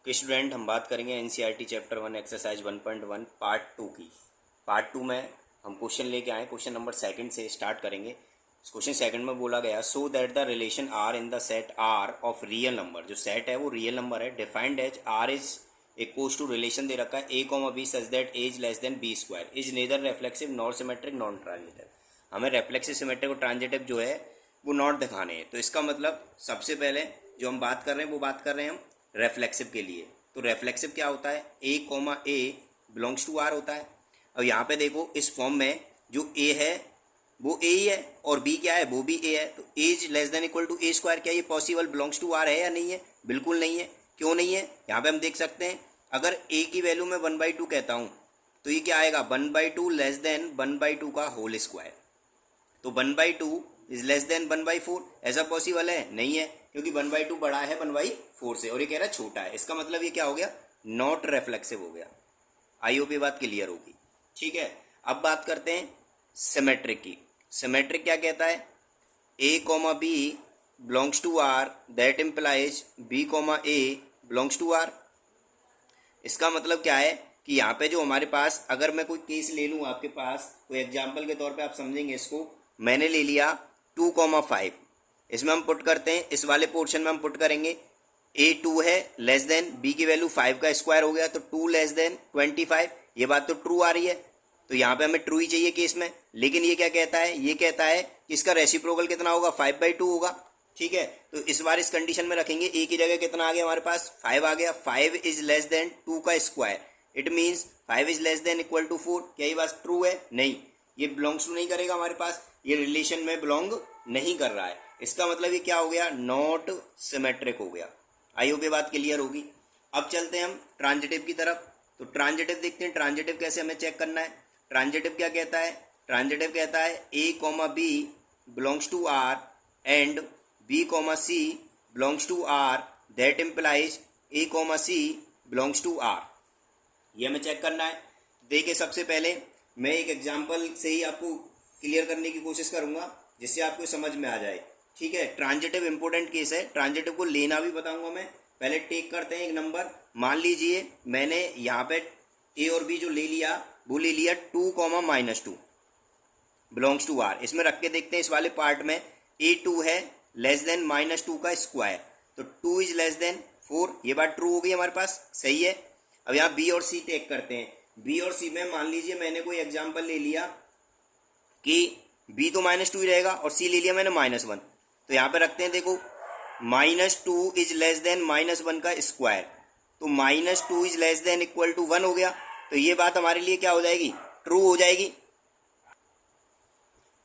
Okay student, हम बात करेंगे एनसीईआरटी चैप्टर 1 एक्सरसाइज 1.1 पार्ट 2 की। पार्ट 2 में हम क्वेश्चन लेके आए। क्वेश्चन नंबर सेकंड से स्टार्ट करेंगे। क्वेश्चन सेकंड में बोला गया so that the relation R in the set R of real number, जो सेट है वो रियल नंबर है, defined as R is equals to relation दे रखा है ए comma b such that a's less than b square is neither reflexive nor symmetric non transitive. हमें reflexive symmetric और transitive जो है वो नॉट दिखाने हैं। तो इसका मतलब सबसे पहले जो हम बात कर रहे हैं वो बात कर रहे हैं हम रेफ्लेक्सिव के लिए। तो रेफ्लेक्सिव क्या होता है, ए comma a belongs to R होता है। अब यहाँ पे देखो इस फॉर्म में जो ए है वो ए ही है और बी क्या है वो भी ए है। तो as less than equal to A square, क्या ये पॉसिबल बिलोंग्स टू आर है या नहीं है? बिल्कुल नहीं है। क्यों नहीं है? यहाँ पे हम देख सकते हैं अगर ए की वैल्यू मैं 1/2 कहता हूँ तो ये क्या आएगा 1/2 लेस देन 1/2 का होल स्क्वायर। तो 1/2 इज लेस देन 1/4। ऐसा पॉसिबल है? नहीं है, क्योंकि 1/2 बड़ा है 1/4 से और ये कह रहा है छोटा है। इसका मतलब ये क्या हो गया, नॉट रेफ्लेक्सिव हो गया। आई होप ये बात क्लियर होगी। ठीक है, अब बात करते हैं सिमेट्रिक की। सिमेट्रिक क्या कहता है, ए comma B belongs to R that implies b comma a belongs to R. इसका मतलब क्या है कि यहाँ पे जो हमारे पास, अगर मैं कोई केस ले लूँ आपके पास, कोई एग्जाम्पल के तौर पे आप समझेंगे इसको। मैंने ले लिया 2,5, इसमें हम पुट करते हैं, इस वाले पोर्शन में हम पुट करेंगे ए 2 है लेस देन बी की वैल्यू 5 का स्क्वायर हो गया, तो 2 लेस देन 25। ये बात तो ट्रू आ रही है, तो यहाँ पे हमें ट्रू ही चाहिए केस में। लेकिन ये क्या कहता है, ये कहता है कि इसका रेसिप्रोकल कितना होगा, 5/2 होगा। ठीक है, तो इस बार इस कंडीशन में रखेंगे, ए की जगह कितना आ गया हमारे पास 5 आ गया। 5 इज लेस देन 2 का square, it means 5 is less than equal to 4। क्या ये बात ट्रू है? नहीं, ये बिलोंग्स टू नहीं करेगा हमारे पास, ये रिलेशन में बिलोंग नहीं कर रहा है। इसका मतलब ये क्या हो गया, नॉट सिमेट्रिक हो गया। आई होप ये बात क्लियर होगी। अब चलते हैं हम ट्रांजिटिव की तरफ। तो ट्रांजिटिव देखते हैं, ट्रांजिटिव कैसे हमें चेक करना है। ट्रांजिटिव क्या कहता है, ट्रांजिटिव कहता है ए comma B belongs to R and B comma C belongs to R that implies A comma C belongs to R. ये हमें चेक करना है। देखिए, सबसे पहले मैं एक एग्जांपल से ही आपको क्लियर करने की कोशिश करूंगा जिससे आपको समझ में आ जाए। ठीक है, ट्रांजिटिव इंपोर्टेंट केस है, ट्रांजिटिव को लेना भी बताऊंगा मैं। पहले टेक करते हैं एक नंबर। मान लीजिए मैंने यहाँ पे ए और बी जो ले लिया वो ले लिया 2,-2 बिलोंग्स टू आर। इसमें रख के देखते हैं इस वाले पार्ट में, ए 2 है लेस देन -2 का स्क्वायर, तो 2 इज लेस देन 4। ये बात ट्रू हो गई हमारे पास, सही है। अब यहाँ बी और सी टेक करते हैं। बी और सी में मान लीजिए मैंने कोई एग्जांपल ले लिया कि बी तो -2 ही रहेगा और सी ले लिया मैंने -1। तो यहाँ पे रखते हैं, देखो -2 इज लेस देन -1 का स्क्वायर, तो -2 is less than equal to 1 हो गया। तो ये बात हमारे लिए क्या हो जाएगी, ट्रू हो जाएगी।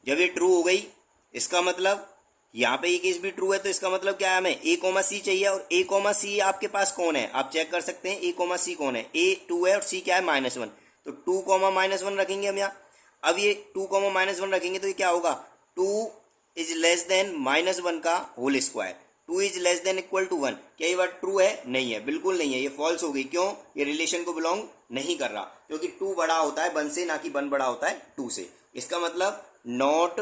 जब ये ट्रू हो गई, इसका मतलब यहाँ पे ये केस भी ट्रू है, तो इसका मतलब क्या है, हमें ए कॉमा सी चाहिए। और ए कॉमा सी आपके पास कौन है, आप चेक कर सकते हैं। ए कॉमा सी कौन है, ए 2 है और सी क्या है -1, तो 2,-1 रखेंगे हम यहाँ। अब ये 2,-1 रखेंगे तो ये क्या होगा, 2 इज लेस देन -1 का whole square, 2 is less than equal to 1। क्या ये बात ट्रू है? नहीं है, बिल्कुल नहीं है, ये फॉल्स हो गई। क्यों? ये रिलेशन को बिलोंग नहीं कर रहा, क्योंकि 2 बड़ा होता है 1 से, ना कि 1 बड़ा होता है 2 से। इसका मतलब नॉट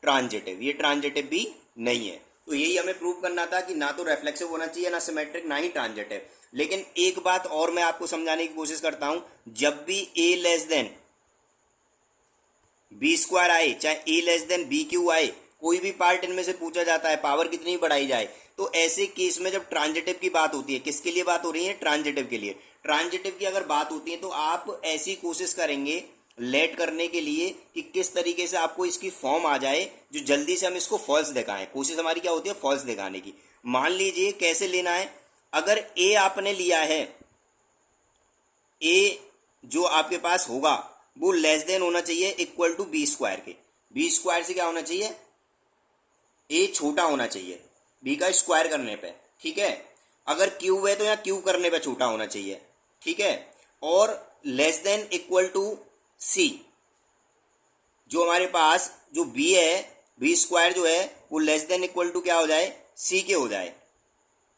ट्रांजिटिव, ये ट्रांजिटिव भी नहीं है। तो यही हमें प्रूव करना था कि ना तो रेफ्लेक्सिव होना चाहिए, ना सिमेट्रिक, ना ही ट्रांजिटिव। लेकिन एक बात और मैं आपको समझाने की कोशिश करता हूं, जब भी ए लेस देन बी स्क्वायर आए, चाहे ए लेस देन बी क्यू आए, कोई भी पार्ट इनमें से पूछा जाता है, पावर कितनी बढ़ाई जाए, तो ऐसे केस में जब ट्रांजिटिव की बात होती है, किसके लिए बात हो रही है, ट्रांजिटिव के लिए। ट्रांजिटिव की अगर बात होती है तो आप ऐसी कोशिश करेंगे लेट करने के लिए कि किस तरीके से आपको इसकी फॉर्म आ जाए जो जल्दी से हम इसको फॉल्स दिखाएं। कोशिश हमारी क्या होती है, फॉल्स दिखाने की। मान लीजिए कैसे लेना है, अगर ए आपने लिया है, ए जो आपके पास होगा वो लेस देन होना चाहिए इक्वल टू बी स्क्वायर के। बी स्क्वायर से क्या होना चाहिए, ए छोटा होना चाहिए बी का स्क्वायर करने पे। ठीक है, अगर क्यूब है तो यहाँ क्यूब करने पे छोटा होना चाहिए। ठीक है, और लेस देन इक्वल टू सी, जो हमारे पास जो बी है, बी स्क्वायर जो है वो लेस देन इक्वल टू क्या हो जाए, सी के हो जाए।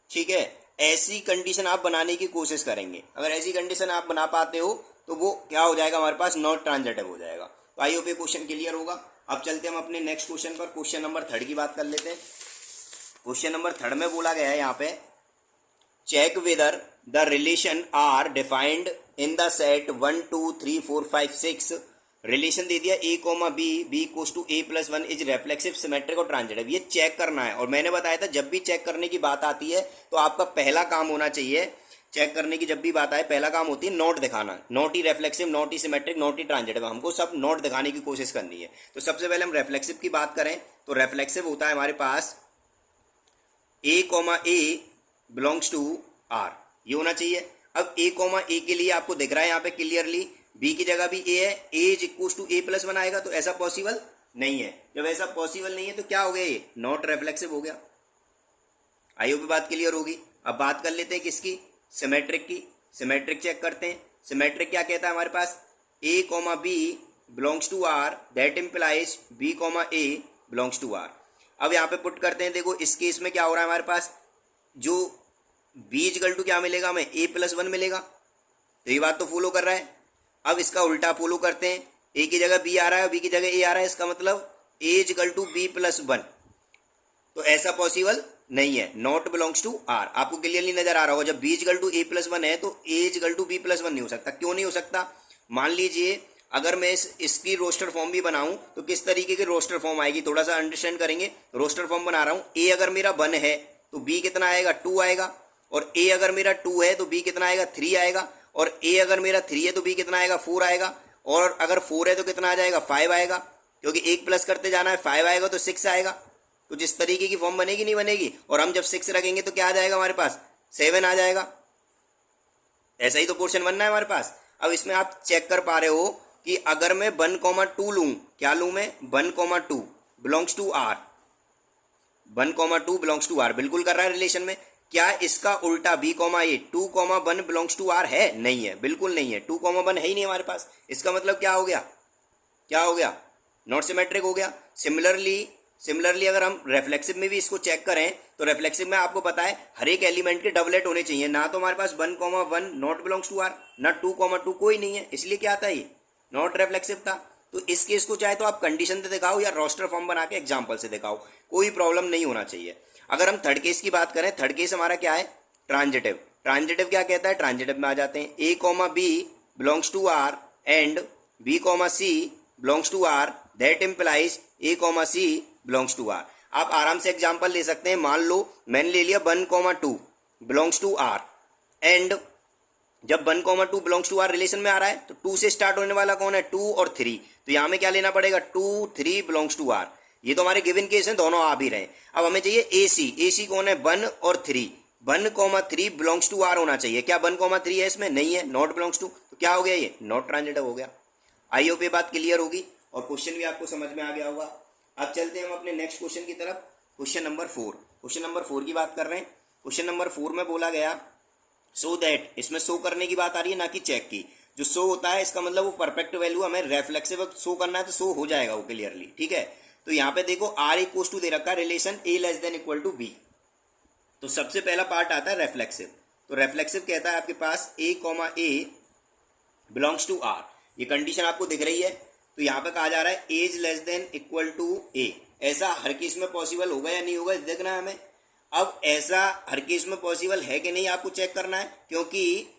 ठीक है, ऐसी कंडीशन आप बनाने की कोशिश करेंगे। अगर ऐसी कंडीशन आप बना पाते हो तो वो क्या हो जाएगा, हमारे पास नॉट ट्रांजिटिव हो जाएगा। तो आई होप ये क्वेश्चन क्लियर होगा। अब चलते हम अपने नेक्स्ट क्वेश्चन पर, क्वेश्चन नंबर 3 की बात कर लेते हैं। क्वेश्चन नंबर 3 में बोला गया है यहाँ पे, check whether the relation R defined in the set 1 2 3 4 5 6, relation दे दिया a comma b, b equals to a plus one is reflexive symmetric और ट्रांजिटिव, ये चेक करना है। और मैंने बताया था जब भी चेक करने की बात आती है तो आपका पहला काम होना चाहिए, चेक करने की जब भी बात आए पहला काम होती है नोट दिखाना, नोट ही रेफ्लेक्सिव, नोट ही सिमेट्रिक, नोट ही ट्रांजिटिव, हमको सब नोट दिखाने की कोशिश करनी है। तो सबसे पहले हम रेफ्लेक्सिव की बात करें तो रेफ्लेक्सिव होता है हमारे पास a comma A belongs to R, ये होना चाहिए। अब a कोमा ए के लिए आपको दिख रहा है यहाँ पे क्लियरली b की जगह भी a है, a is equal to a plus one आएगा, तो ऐसा पॉसिबल नहीं है। जब ऐसा पॉसिबल नहीं है तो क्या हो गया, ये नॉट रेफ्लेक्सिव हो गया। आई होप बात क्लियर होगी। अब बात कर लेते हैं किसकी, सिमेट्रिक की। सिमेट्रिक चेक करते हैं, सिमेट्रिक क्या कहता है हमारे पास, a comma B belongs to R, that implies b comma A belongs to R. अब यहाँ पे पुट करते हैं, देखो इस केस में क्या हो रहा है हमारे पास, जो b इक्वल टू क्या मिलेगा हमें, a प्लस वन मिलेगा, तो ये बात तो फॉलो कर रहा है। अब इसका उल्टा फॉलो करते हैं, a की जगह b आ रहा है, b की जगह a आ रहा है, इसका मतलब a equal to b plus one, तो ऐसा पॉसिबल नहीं है, नॉट बिलोंग्स टू आर। आपको क्लियरली नजर आ रहा होगा, जब b equal to a plus one है तो a equal to b plus one नहीं हो सकता। क्यों नहीं हो सकता, मान लीजिए अगर मैं इसकी रोस्टर फॉर्म भी बनाऊं तो किस तरीके की रोस्टर फॉर्म आएगी, थोड़ा सा अंडरस्टैंड करेंगे। रोस्टर फॉर्म बना रहा हूं, a अगर मेरा 1 है तो b कितना आएगा, 2 आएगा, और a अगर मेरा 2 है तो b कितना आएगा, 3 आएगा, और a अगर मेरा 3 है तो b कितना आएगा, 4 आएगा, और अगर 4 है तो कितना आ जाएगा, 5 आएगा, क्योंकि एक प्लस करते जाना है, 5 आएगा तो 6 आएगा। तो जिस तरीके की फॉर्म बनेगी नहीं बनेगी, और हम जब 6 रखेंगे तो क्या आ जाएगा हमारे पास, 7 आ जाएगा। ऐसा ही तो पोर्शन बनना है हमारे पास। अब इसमें आप चेक कर पा रहे हो कि अगर मैं 1,2 लूं, क्या लूं मैं, 1,2 belongs to R, 1,2 belongs to R, बिल्कुल कर रहा है रिलेशन में। क्या इसका उल्टा b comma A 2,1 belongs to R है, नहीं है, बिल्कुल नहीं है, 2,1 है ही नहीं हमारे पास। इसका मतलब क्या हो गया, क्या हो गया, नॉट सिमेट्रिक हो गया। सिमिलरली अगर हम रेफ्लेक्सिव में भी इसको चेक करें तो रेफ्लेक्सिव में आपको पता है हर एक एलिमेंट के डबलेट होने चाहिए, ना तो हमारे पास 1,1 नॉट बिलोंग्स टू आर, ना 2,2 कोई नहीं है, इसलिए क्या था, ये नॉट रेफ्लेक्सिव था। तो इस केस को चाहे तो आप कंडीशन से दिखाओ या रोस्टर फॉर्म बना के एग्जाम्पल से दिखाओ, कोई प्रॉब्लम नहीं होना चाहिए। अगर हम थर्ड केस की बात करें, थर्ड केस हमारा क्या है, ट्रांजिटिव। ट्रांजिटिव क्या कहता है, ट्रांजिटिव में आ जाते हैं, a comma B belongs to R and b comma C belongs to R, that implies a comma C belongs to R. आप आराम से एग्जाम्पल ले सकते हैं, मान लो मैंने ले लिया 1,2 बिलोंग्स टू आर, एंड जब 1,2 बिलोंग्स टू आर रिलेशन में आ रहा है तो 2 से स्टार्ट होने वाला कौन है, 2 और 3, तो यहां में क्या लेना पड़ेगा, 2 3 बिलोंग्स टू आर। ये तो हमारे गिवन केस हैं, दोनों आ भी रहे। अब हमें चाहिए AC कौन है, 1 और 3, 1,3 बिलोंग्स टू आर होना चाहिए। क्या 1,3 है इसमें, नहीं है, नॉट बिलोंग्स टू, तो क्या हो गया, ये नॉट ट्रांजिटिव हो गया। आई होप ये बात क्लियर होगी और क्वेश्चन भी आपको समझ में आ गया होगा। अब चलते हैं हम अपने नेक्स्ट क्वेश्चन की तरफ, क्वेश्चन नंबर 4। क्वेश्चन नंबर 4 की बात कर रहे हैं। क्वेश्चन नंबर 4 में बोला गया सो दैट, इसमें शो करने की बात आ रही है ना कि चेक की। जो शो होता है इसका मतलब वो परफेक्ट वैल्यू हमें रेफ्लेक्सिव शो करना है तो शो हो जाएगा वो क्लियरली, ठीक है। तो यहाँ पे देखो r इक्वल टू दे रखा है relation a less than equal to b, तो सबसे पहला पार्ट आता है रेफ्लेक्सिव। तो रेफ्लेक्सिव कहता है आपके पास a comma A belongs to r, ये कंडीशन आपको दिख रही है। तो यहाँ पे कहा जा रहा है as less than equal to a, ऐसा हर केस में पॉसिबल होगा या नहीं होगा देखना है हमें। अब ऐसा हर केस में पॉसिबल है कि नहीं आपको चेक करना है, क्योंकि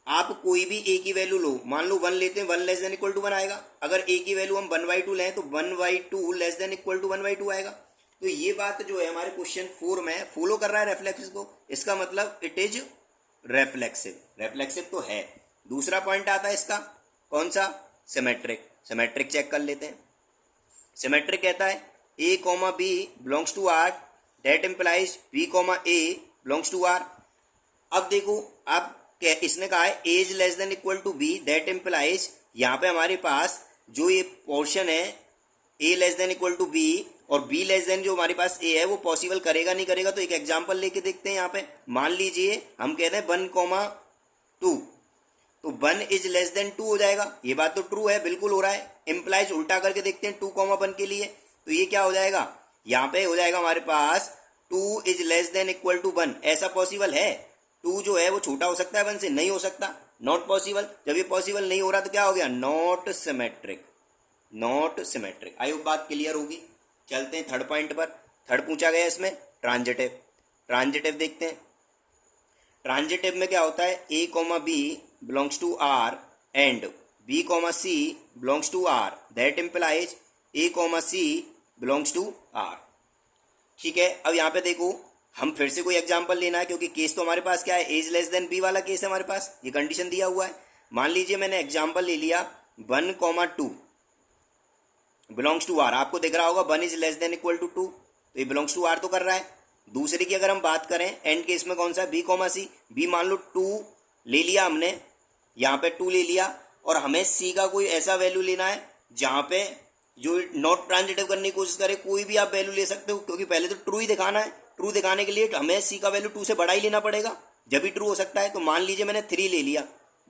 आप कोई भी a की वैल्यू लो, मान लो 1 लेते हैं, 1 लेस देन इक्वल टू 1 आएगा। अगर a की वैल्यू हम 1/2 लें तो 1/2 लेस देन इक्वल टू 1/2 आएगा। तो ये बात जो है हमारे क्वेश्चन 4 में फॉलो कर रहा है रेफ्लेक्सिव को, इसका मतलब इट इज रेफ्लेक्सिव, रेफ्लेक्सिव तो है। दूसरा पॉइंट आता है इसका, कौन सा, सिमेट्रिक। सिमेट्रिक चेक कर लेते हैं। सिमेट्रिक कहता है a comma b belongs to r, that implies b comma a belongs to r। अब देखो आप इसने कहा है as less than equal to b, that implies यहाँ पे हमारे पास जो ये पोर्शन है a less than equal to b और b लेस देन जो हमारे पास a है वो पॉसिबल करेगा नहीं करेगा। तो एक एग्जांपल लेके देखते हैं। यहाँ पे मान लीजिए हम कहते हैं 1,2, तो 1 इज लेस देन 2 हो जाएगा, ये बात तो ट्रू है, बिल्कुल हो रहा है। इम्प्लाइज उल्टा करके देखते हैं 2,1 के लिए, तो ये क्या हो जाएगा, यहाँ पे हो जाएगा हमारे पास 2 is less than equal to 1। ऐसा पॉसिबल है, 2 जो है वो छोटा हो सकता है 1 से, नहीं हो सकता, नॉट पॉसिबल। जब ये पॉसिबल नहीं हो रहा तो क्या हो गया, not symmetric, not symmetric. I hope बात क्लियर होगी। चलते हैं थर्ड पॉइंट पर। थर्ड पूछा गया इसमें ट्रांजिटिव। ट्रांजिटिव देखते हैं। ट्रांजिटिव में क्या होता है, ए comma B belongs to R and B comma C belongs to R, that implies A comma C belongs to R. ठीक है, अब यहाँ पे देखो हम फिर से कोई एग्जांपल लेना है, क्योंकि केस तो हमारे पास क्या है, एज लेस देन बी वाला केस है हमारे पास, ये कंडीशन दिया हुआ है। मान लीजिए मैंने एग्जांपल ले लिया 1,2 बिलोंग्स टू आर, आपको दिख रहा होगा 1 is less than equal to 2, तो ये बिलोंग्स टू आर तो कर रहा है। दूसरे की अगर हम बात करें एंड केस में कौन सा, बी कॉमा सी, बी मान लो 2 ले लिया हमने, यहाँ पे 2 ले लिया, और हमें सी का कोई ऐसा वैल्यू लेना है जहाँ पे जो नॉट ट्रांजिटिव करने की कोशिश करे, कोई भी आप वैल्यू ले सकते हो, क्योंकि पहले तो ट्रू ही दिखाना है। ट्रू दिखाने के लिए हमें सी का वैल्यू 2 से बड़ा ही लेना पड़ेगा, जब भी ट्रू हो सकता है। तो मान लीजिए मैंने 3 ले लिया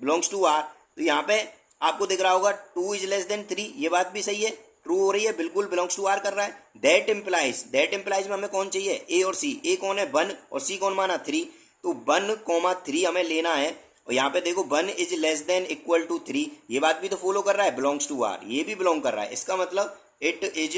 बिलोंग्स टू आर, तो यहाँ पे आपको दिख रहा होगा 2 इज लेस देन 3, ये बात भी सही है, ट्रू हो रही है, बिल्कुल बिलोंग्स टू आर कर रहा है। दैट इम्प्लाइज में हमें कौन चाहिए, ए और सी। ए कौन है, 1, और सी कौन माना, 3, तो 1,3 हमें लेना है। और यहाँ पे देखो 1 is less than equal to 3, ये बात भी तो फॉलो कर रहा है, बिलोंग्स टू आर, ये भी बिलोंग कर रहा है, इसका मतलब it is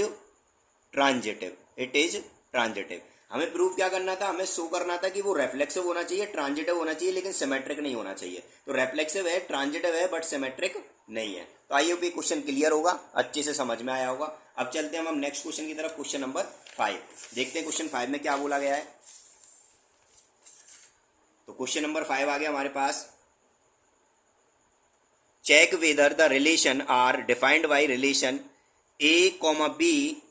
transitive, it is transitive. हमें प्रूव क्या करना था, हमें शो करना था कि वो रेफ्लेक्सिव होना चाहिए, ट्रांजिटिव होना चाहिए, लेकिन सिमेट्रिक नहीं होना चाहिए। तो रेफ्लेक्सिव है, ट्रांजिटिव है, बट सिमेट्रिक नहीं है। तो आइए भी क्वेश्चन क्लियर होगा, अच्छे से समझ में आया होगा। अब चलते हैं हम नेक्स्ट क्वेश्चन की तरफ, क्वेश्चन नंबर 5 देखते हैं। क्वेश्चन 5 में क्या बोला गया है। तो क्वेश्चन नंबर 5 आ गया हमारे पास, check whether the relation R defined by relation a comma b,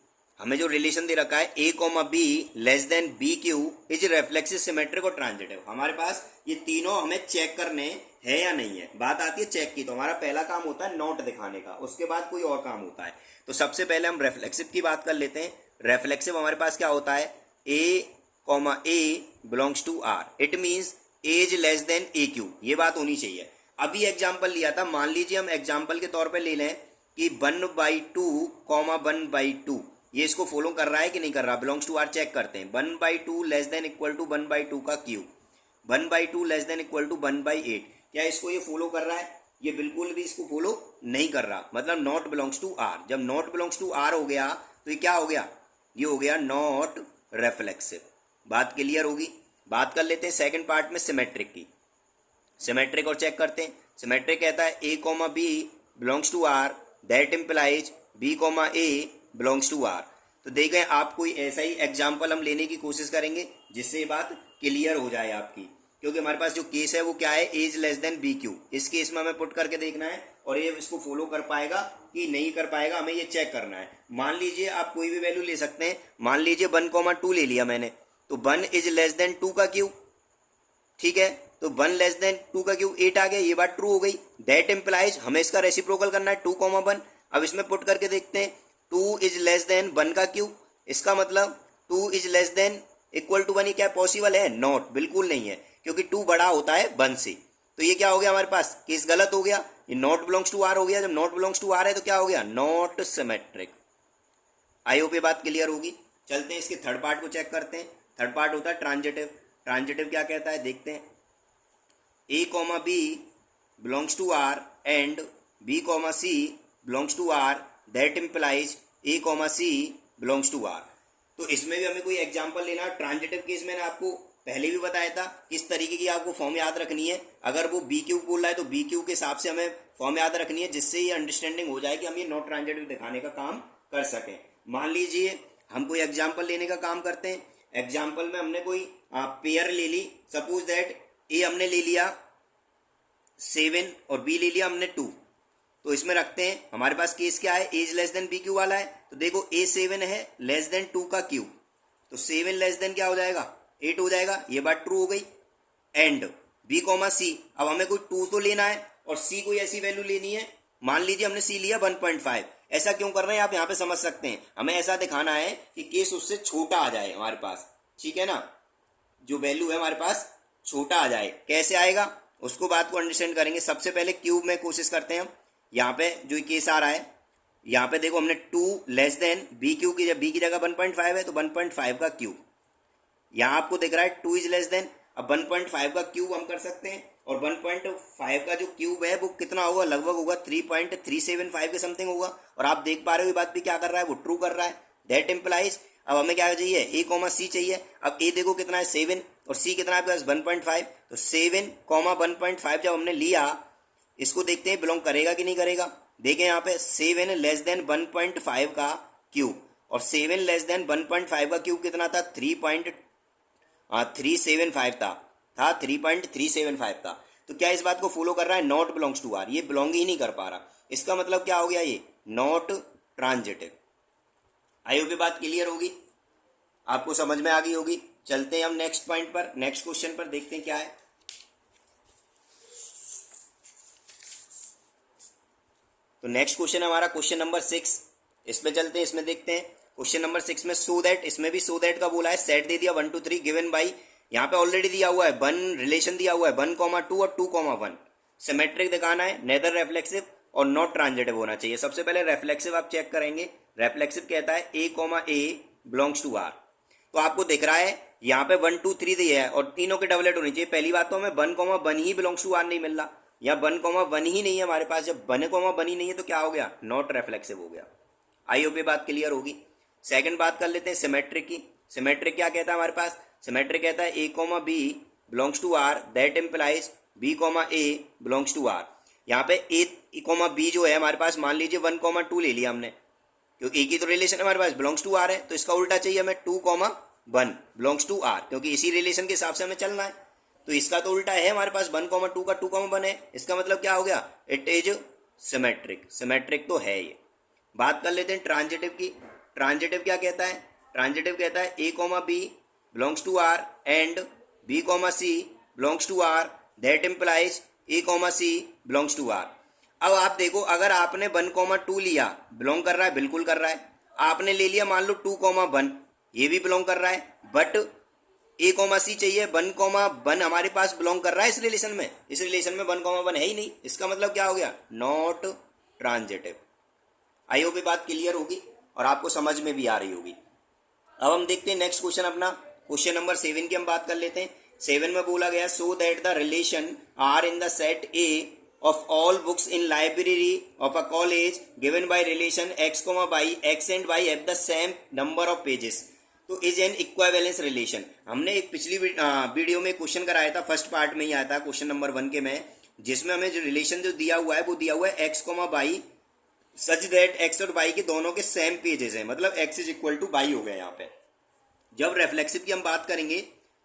हमें जो रिलेशन दे रखा है ए comma b less than B cube is reflexive, symmetric और ट्रांजिटिव। हमारे पास ये तीनों हमें चेक करने है या नहीं है। बात आती है चेक की, तो हमारा पहला काम होता है नोट दिखाने का, उसके बाद कोई और काम होता है। तो सबसे पहले हम रेफ्लेक्सिव की बात कर लेते हैं। रेफ्लेक्सिव हमारे पास क्या होता है, ए comma a belongs to R, it means a's less than a cube, ये बात होनी चाहिए। अभी एग्जाम्पल लिया था, मान लीजिए हम एग्जाम्पल के तौर पर ले लें कि 1/2 कॉमा 1/2, ये इसको फॉलो कर रहा है कि नहीं कर रहा, बिलोंग्स टू आर चेक करते हैं। 1/2 लेस देन इक्वल टू 1/2 का cube, 1/2 less than equal to 1/8, क्या इसको ये फॉलो कर रहा है, ये बिल्कुल भी इसको फॉलो नहीं कर रहा, मतलब नॉट बिलोंग्स टू आर। जब नॉट बिलोंग्स टू आर हो गया तो ये क्या हो गया, ये हो गया नॉट रेफ्लेक्सिव। बात क्लियर होगी। बात कर लेते हैं सेकंड पार्ट में सिमेट्रिक की। सिमेट्रिक और चेक करते हैं। सिमेट्रिक कहता है ए comma B belongs to R, that implies b comma a belongs to R. तो देखें आप, कोई ऐसा ही एग्जाम्पल हम लेने की कोशिश करेंगे जिससे ये बात क्लियर हो जाए आपकी, क्योंकि हमारे पास जो केस है वो क्या है, as less than B cube. इस केस में हमें पुट करके देखना है और ये इसको फॉलो कर पाएगा कि नहीं कर पाएगा, हमें ये चेक करना है। मान लीजिए आप कोई भी वैल्यू ले सकते हैं, मान लीजिए 1,2 ले लिया मैंने, तो 1 इज लेस देन 2 का क्यूब, ठीक है, तो 1 लेस देन 2 का क्यूब 8 आ गया, ये बात ट्रू हो गई। दैट इम्प्लाइज हमें इसका रेसिप्रोकल करना है 2,1। अब इसमें पुट करके देखते हैं, 2 इज लेस देन 1 का क्यूब, इसका मतलब 2 is less than equal to 1, ये क्या पॉसिबल है, नॉट, बिल्कुल नहीं है, क्योंकि 2 बड़ा होता है 1 से। तो ये क्या हो गया हमारे पास, केस गलत हो गया, ये नॉट बिलोंग्स टू आर हो गया। जब नॉट बिलोंग्स टू आर है तो क्या हो गया, नॉट सिमेट्रिक। आई होप ये बात क्लियर होगी। चलते हैं इसके थर्ड पार्ट को चेक करते हैं। थर्ड पार्ट होता है ट्रांजिटिव। ट्रांजिटिव क्या कहता है देखते हैं, a comma B belongs to R and B comma C belongs to R, that implies A comma C belongs to R. तो इसमें भी हमें कोई एग्जांपल लेना है। ट्रांजिटिव केस मैंने आपको पहले भी बताया था किस तरीके की आपको फॉर्म याद रखनी है। अगर वो बी क्यू बोल रहा है तो बी क्यू के हिसाब से हमें फॉर्म याद रखनी है, जिससे ये अंडरस्टैंडिंग हो जाए कि हम ये नॉट ट्रांजिटिव दिखाने का काम कर सकें। मान लीजिए हम कोई एग्जाम्पल लेने का काम करते हैं। एग्जाम्पल में हमने कोई पेयर ले ली, सपोज दैट ए हमने ले लिया 7 और बी ले लिया हमने 2। तो इसमें रखते हैं, हमारे पास केस क्या है, as less than B cube वाला है। तो देखो ए 7 है लेस देन 2 का क्यूब, तो 7 लेस देन क्या हो जाएगा, 8 हो जाएगा, ये बात ट्रू हो गई। एंड बी कॉमा सी, अब हमें कोई 2 तो लेना है और सी कोई ऐसी वैल्यू लेनी है। मान लीजिए हमने सी लिया 1.5। ऐसा क्यों कर रहे हैं आप यहाँ पे समझ सकते हैं, हमें ऐसा दिखाना है कि केस उससे छोटा आ जाए हमारे पास, ठीक है ना, जो वैल्यू है हमारे पास छोटा आ जाए। कैसे आएगा उसको बात को अंडरस्टैंड करेंगे। सबसे पहले क्यूब में कोशिश करते हैं हम। यहाँ पे जो केस आ रहा है, यहाँ पे देखो हमने 2 लेस देन बी क्यू की, जब बी की जगह 1.5 है तो 1.5 का क्यूब। यहाँ आपको दिख रहा है 2 इज लेस देन, अब 1.5 का क्यूब हम कर सकते हैं, और 1.5 का जो क्यूब है वो कितना होगा, लगभग होगा 3.375 के समथिंग होगा। और आप देख पा रहे हो ये बात भी क्या कर रहा है, वो ट्रू कर रहा है। दैट इम्प्लाइज अब हमें क्या चाहिए, ए कॉमा सी चाहिए। अब ए देखो कितना है 7, और सी कितना है आपके पास 1.5, तो 7 कॉमा 1.5 जब हमने लिया, इसको देखते हैं बिलोंग करेगा कि नहीं करेगा। देखें यहाँ पे 7 लेस देन 1.5 का क्यूब, और 7 लेस देन 1.5 का क्यूब कितना था 3.375 था 3.375 था। तो क्या इस बात को फॉलो कर रहा है, नॉट बिलोंग्स टू आर, ये बिलोंग ही नहीं कर पा रहा। इसका मतलब क्या हो गया, ये नॉट ट्रांजिटिव। आई होप ये बात क्लियर होगी, आपको समझ में आ गई होगी। चलते हैं हम नेक्स्ट पॉइंट पर, नेक्स्ट क्वेश्चन पर, देखते हैं क्या है। तो नेक्स्ट क्वेश्चन हमारा क्वेश्चन नंबर 6, इस पे चलते हैं, इसमें देखते हैं क्वेश्चन नंबर 6 में सो दैट, इसमें भी सो दैट का बोला है, सेट दे दिया 1 2 3 गिवन बाई, यहाँ पे ऑलरेडी दिया हुआ है 1 रिलेशन दिया हुआ है 1,2 और 2,1। सिमेट्रिक दिखाना है, नेदर रेफ्लेक्सिव और नॉट ट्रांजिटिव होना चाहिए। सबसे पहले रेफ्लेक्सिव आप चेक करेंगे, रेफ्लेक्सिव कहता है A, बिलोंग्स टू R। तो आपको दिख रहा है यहाँ पे 1 2 3 दिया है और तीनों के डबलेट होनी चाहिए। पहली बात तो हमें 1,1 ही बिलोंग्स टू R नहीं मिल रहा, या 1,1 ही नहीं है हमारे पास। जब 1,1 ही नहीं है तो क्या हो गया, नॉट रेफ्लेक्सिव हो गया। आई होप ये बात क्लियर होगी। सेकंड बात कर लेते हैं सिमेट्रिक की। सिमेट्रिक क्या कहता है हमारे पास, सिमेट्रिक कहता है A, B belongs to R, that implies B, A belongs to R। यहाँ पे A, B जो है हमारे पास, मान लीजिए 1,2 ले लिया हमने, क्योंकि एक ही तो रिलेशन हमारे पास बिलोंग्स टू R है, तो इसका उल्टा चाहिए हमें 2,1 बिलोंग्स टू R, क्योंकि इसी रिलेशन के हिसाब से हमें चलना है। तो इसका तो उल्टा है हमारे पास 1,2 का 2,1 है, इसका मतलब क्या हो गया, इट इज सिमेट्रिक। सिमेट्रिक तो है ये। बात कर लेते हैं ट्रांजिटिव की। ट्रांजिटिव क्या कहता है, ट्रांजिटिव कहता है A, B belongs to R and B, C belongs to R, that implies A, C belongs to R। अब आप देखो, अगर आपने 1,2 लिया, बिलोंग कर रहा है, बिल्कुल कर रहा है। आपने ले लिया मान लो 2,1, ये भी बिलोंग कर रहा है, बट A, C चाहिए, 1,1 हमारे पास बिलोंग कर रहा है इस रिलेशन में, इस रिलेशन में 1,1 है ही नहीं। इसका मतलब क्या हो गया, नॉट ट्रांजिटिव। आई होप ये बात क्लियर होगी और आपको समझ में भी आ रही होगी। अब हम देखते हैं नेक्स्ट क्वेश्चन अपना, क्वेश्चन नंबर 7 की हम बात कर लेते हैं। 7 में बोला गया so that the relation R in the set A of all books in library of a college given by relation x, y, x and y have the same number of pages, तो is an equivalence relation. हमने एक पिछली video में question कराया था, first part में ही आया था क्वेश्चन नंबर 1 के में, जिसमें हमें जो रिलेशन जो दिया हुआ है वो दिया हुआ है x, y such that x और y के दोनों के सेम पेजेस हैं, मतलब x is equal to y हो गया यहाँ पे। जब रेफ्लेक्सिव की हम बात करेंगे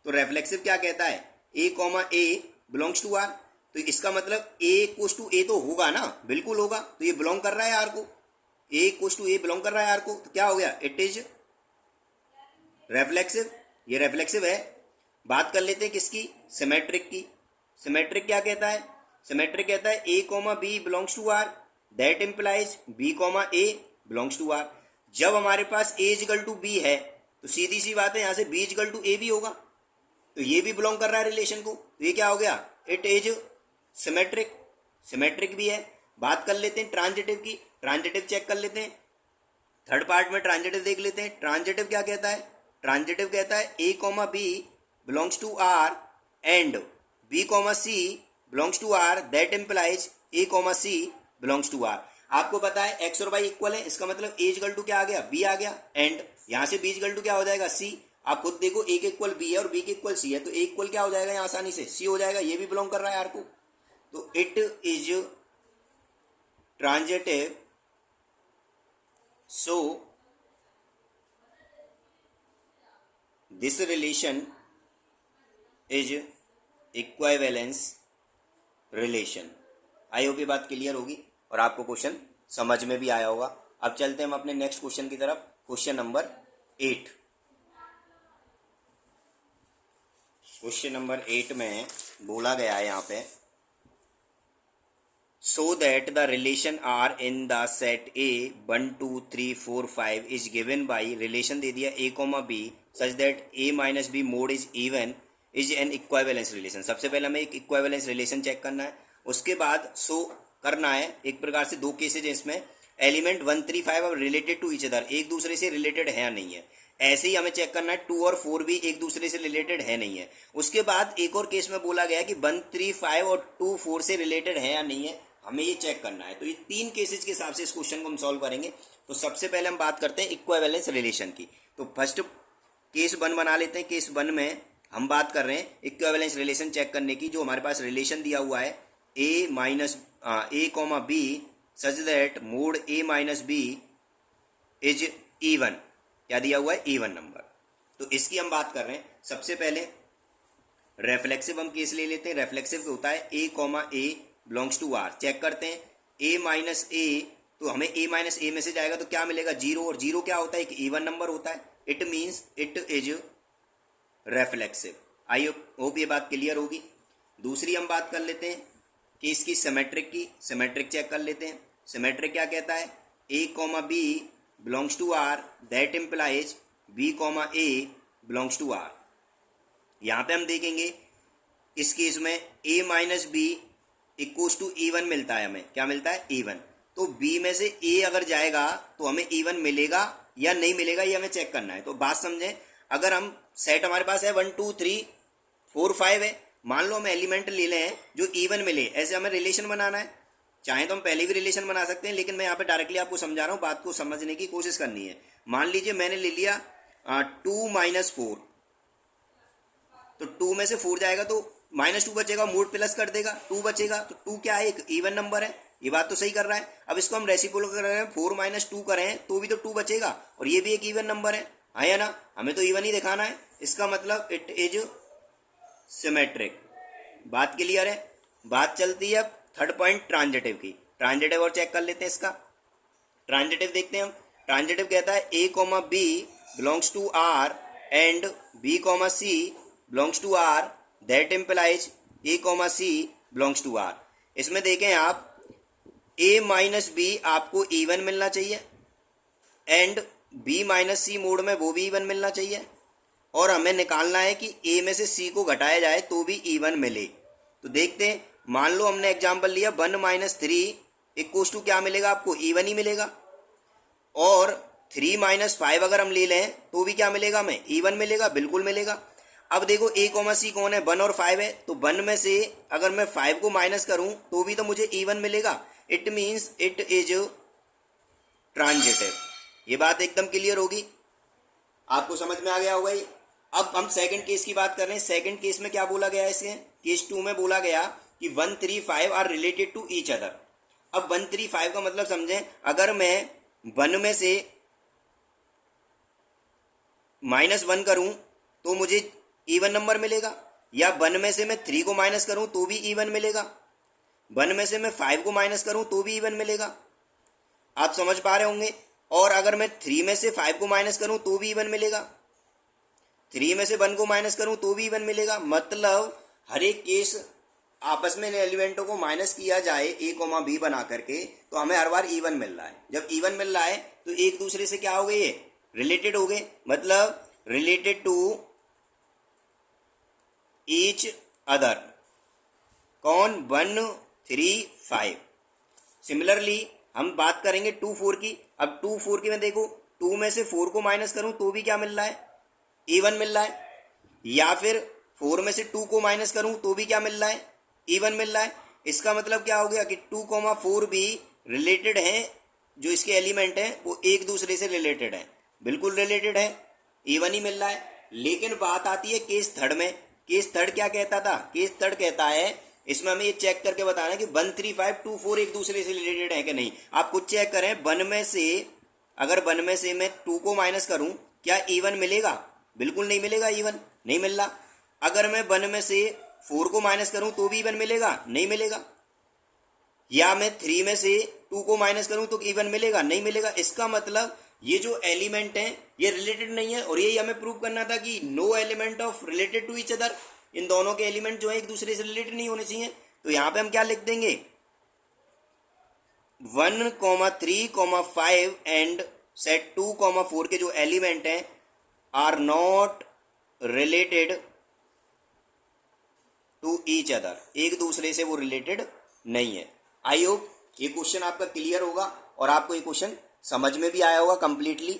तो रेफ्लेक्सिव क्या कहता है, A, A belongs to R, तो इसका मतलब A इक्वल्स टू A तो होगा ना, बिल्कुल होगा। तो ये बिलोंग कर रहा है R को, A equals to A belong कर रहा है R को, तो क्या हो गया, इट इज रेफ्लेक्सिव, ये रेफ्लेक्सिव है। बात कर लेते हैं किसकी, सिमेट्रिक की। सिमेट्रिक क्या कहता है, सिमेट्रिक कहता है A, B belongs to R, that implies B, A belongs to R। जब हमारे पास A इक्वल टू B है तो सीधी सी बात है यहाँ से B इक्वल टू A भी होगा, तो ये भी बिलोंग कर रहा है रिलेशन को, तो ये क्या हो गया, इट इज सिमेट्रिक, सिमेट्रिक भी है। बात कर लेते हैं ट्रांजिटिव की, ट्रांजिटिव चेक कर लेते हैं, थर्ड पार्ट में ट्रांजिटिव देख लेते हैं। ट्रांजिटिव क्या कहता है, ट्रांजिटिव कहता है A, B belongs to R and B, C belongs to R, that implies A, C belongs to R। आपको पता है x और y इक्वल है, इसका मतलब A इक्वल टू क्या आ गया, B आ गया, एंड यहाँ से B इक्वल टू क्या हो जाएगा, C। आप खुद देखो A के इक्वल B है और B के इक्वल C है, तो A इक्वल क्या हो जाएगा यहाँ आसानी से, C हो जाएगा, ये भी बिलोंग कर रहा है R को। तो it is transitive, so this relation is equivalence relation. I hope ये बात क्लियर होगी और आपको क्वेश्चन समझ में भी आया होगा। अब चलते हैं हम अपने नेक्स्ट क्वेश्चन की तरफ, क्वेश्चन नंबर 8। क्वेश्चन नंबर 8 में बोला गया है यहाँ पे so that the relation R in the set A 1 2 3 4 5 is given by, relation दे दिया A, B such that A minus B mod is even is an equivalence relation. सबसे पहले हमें एक इक्विवेलेंस रिलेशन चेक करना है, उसके बाद सो करना है। एक प्रकार से दो केसेज है इसमें, एलिमेंट 1 3 5 अब रिलेटेड टू ईच अदर, एक दूसरे से रिलेटेड है या नहीं है। ऐसे ही हमें चेक करना है 2 और 4 भी एक दूसरे से रिलेटेड है नहीं है। उसके बाद एक और केस में बोला गया कि 1 3 5 और 2 4 से रिलेटेड है या नहीं है, हमें ये चेक करना है। तो ये तीन केसेज के हिसाब से इस क्वेश्चन को हम सॉल्व करेंगे। तो सबसे पहले हम बात करते हैं इक्विवेलेंस रिलेशन की। तो फर्स्ट केस 1 बना लेते हैं। केस 1 में हम बात कर रहे हैं इक्विवेलेंस रिलेशन चेक करने की। जो हमारे पास रिलेशन दिया हुआ है ए comma b such that mod a minus b is even, क्या दिया हुआ है, इवन नंबर। तो इसकी हम बात कर रहे हैं। सबसे पहले रेफ्लेक्सिव हम केस ले लेते हैं। रेफ्लेक्सिव होता है ए comma a belongs to R. Check करते हैं ए माइनस ए, तो हमें ए माइनस ए में से जाएगा तो क्या मिलेगा, जीरो, और जीरो क्या होता है, एक इवन नंबर होता है। It means it is reflexive. I hope ये बात क्लियर होगी। दूसरी हम बात कर लेते हैं कि इसकी सिमेट्रिक की। सिमेट्रिक चेक कर लेते हैं। सिमेट्रिक क्या कहता है, ए comma B belongs to R that implies b comma a belongs to R. यहाँ पे हम देखेंगे इस केस में a minus b equals to even मिलता है, हमें क्या मिलता है, इवन। तो बी में से ए अगर जाएगा तो हमें इवन मिलेगा या नहीं मिलेगा, ये हमें चेक करना है। तो बात समझें, अगर हम सेट हमारे पास है 1 2 3 4 5 है, मान लो हम एलिमेंट ले लें जो इवन मिले, ऐसे हमें रिलेशन बनाना है। चाहे तो हम पहले भी रिलेशन बना सकते हैं, लेकिन मैं यहाँ पे डायरेक्टली आपको समझा रहा हूँ, बात को समझने की कोशिश करनी है। मान लीजिए मैंने ले लिया 2 माइनस 4, तो 2 में से 4 जाएगा तो -2 बचेगा, मोड प्लस कर देगा, 2 बचेगा। तो 2 क्या है, एक इवन नंबर है। ये बात तो सही कर रहा है। अब इसको हम रेसिप्रोकल कर रहे हैं, 4 माइनस 2 करें तो भी तो 2 बचेगा, और ये भी एक इवन नंबर है ना। हमें तो इवन ही दिखाना है। इसका मतलब इट इज सिमेट्रिक। बात क्लियर है। बात चलती है अब थर्ड पॉइंट ट्रांजिटिव की। ट्रांजिटिव और चेक कर लेते हैं इसका। ट्रांजिटिव देखते हैं हम। ट्रांजिटिव कहता है ए comma B belongs to R and B comma C belongs to R that implies A comma C belongs to R. इसमें देखें आप, ए माइनस बी आपको इवन मिलना चाहिए and B minus C mod में वो भी इवन मिलना चाहिए, और हमें निकालना है कि ए में से सी को घटाया जाए तो भी इवन मिले। तो देखते हैं, मान लो हमने एग्जांपल लिया 1 माइनस 3 इक्वल्स टू क्या मिलेगा आपको, इवन ही मिलेगा। और 3 माइनस 5 अगर हम ले लें तो भी क्या मिलेगा हमें, इवन मिलेगा, बिल्कुल मिलेगा। अब देखो ए कॉमा सी कौन है, 1 और 5 है, तो 1 में से अगर मैं 5 को माइनस करूं तो भी तो मुझे इवन मिलेगा। It means it is transitive. ये बात एकदम क्लियर होगी, आपको समझ में आ गया होगा ये। अब हम सेकंड केस की बात कर रहे हैं। सेकंड केस में क्या बोला गया है, इसके केस 2 में बोला गया कि 1 3 5 are related to each other. अब 1 3 5 का मतलब समझें, अगर मैं 1 में से -1 करूं तो मुझे इवन नंबर मिलेगा, या 1 में से मैं 3 को माइनस करूं तो भी इवन मिलेगा, 1 में से मैं 5 को माइनस करूं तो भी इवन मिलेगा। आप समझ पा रहे होंगे। और अगर मैं 3 में से 5 को माइनस करूं तो भी इवन मिलेगा, 3 में से 1 को माइनस करूं तो भी इवन मिलेगा। मतलब हर एक केस आपस में एलिमेंटों को माइनस किया जाए ए कॉमा बी बना करके, तो हमें हर बार इवन मिल रहा है। जब इवन मिल रहा है तो एक दूसरे से क्या हो गए, ये रिलेटेड हो गए, मतलब रिलेटेड टू ईच अदर। कौन, 1 3 5। सिमिलरली हम बात करेंगे 2 4 की। अब 2 4 की में देखो, 2 में से 4 को माइनस करूं तो भी क्या मिल रहा है, इवन मिल रहा है, या फिर 4 में से 2 को माइनस करूं तो भी क्या मिल रहा है, इवन मिल रहा है। इसका मतलब क्या हो गया कि 2,4 भी रिलेटेड हैं, जो इसके एलिमेंट हैं वो एक दूसरे से रिलेटेड हैं, बिल्कुल रिलेटेड है, इवन ही मिल रहा है। लेकिन बात आती है केस थर्ड में। केस थर्ड क्या कहता था, केस थर्ड कहता है, इसमें हमें ये चेक करके बताना कि 1 3 5 2 4 एक दूसरे से रिलेटेड है कि नहीं। आप खुद चेक करें, 1 में से अगर 1 में से मैं 2 को माइनस करूं, क्या इवन मिलेगा, बिल्कुल नहीं मिलेगा, इवन नहीं मिल रहा। अगर मैं 1 में से 4 को माइनस करूं तो भी इवन मिलेगा, नहीं मिलेगा। या मैं 3 में से 2 को माइनस करूं तो इवन मिलेगा, नहीं मिलेगा। इसका मतलब ये जो एलिमेंट हैं ये रिलेटेड नहीं है, और यही हमें प्रूव करना था कि no element of related to each other. इन दोनों के एलिमेंट जो है एक दूसरे से रिलेटेड नहीं होने चाहिए। तो यहां पे हम क्या लिख देंगे, 1 3 5 एंड सेट 2 4 के जो एलिमेंट हैं are not related to each other, एक दूसरे से वो रिलेटेड नहीं है। आई होप ये क्वेश्चन आपका क्लियर होगा और आपको ये क्वेश्चन समझ में भी आया होगा कंप्लीटली।